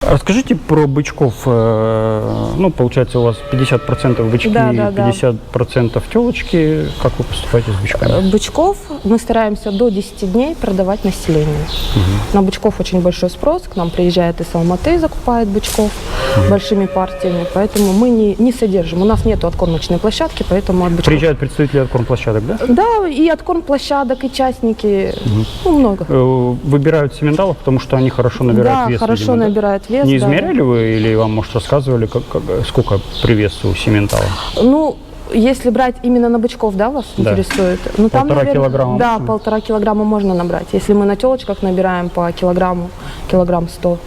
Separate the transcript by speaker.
Speaker 1: Расскажите про бычков. Ну, получается, у вас 50% бычки,
Speaker 2: Да, да, да.
Speaker 1: 50% телочки. Как вы поступаете с бычками?
Speaker 2: Бычков мы стараемся до 10 дней продавать населению. На бычков очень большой спрос. К нам приезжает из Алматы, закупает бычков большими партиями. Поэтому мы не содержим. У нас нет откормочной площадки, поэтому от бычков...
Speaker 1: Приезжают представители откормплощадок, да?
Speaker 2: Да, и откормплощадок, и частники. Ну, много.
Speaker 1: Выбирают сементалов, потому что они хорошо набирают
Speaker 2: Да,
Speaker 1: вес,
Speaker 2: хорошо
Speaker 1: видимо, да?
Speaker 2: набирают вес.
Speaker 1: Не
Speaker 2: да.
Speaker 1: измеряли вы или вам, может, рассказывали, сколько при весу у сементала?
Speaker 2: Ну, если брать именно на бычков, да, вас
Speaker 1: Да.
Speaker 2: интересует? Ну, там,
Speaker 1: 1,5 килограмма
Speaker 2: Да,
Speaker 1: можно?
Speaker 2: 1,5 килограмма можно набрать. Если мы на телочках набираем по килограмму, килограмм 100.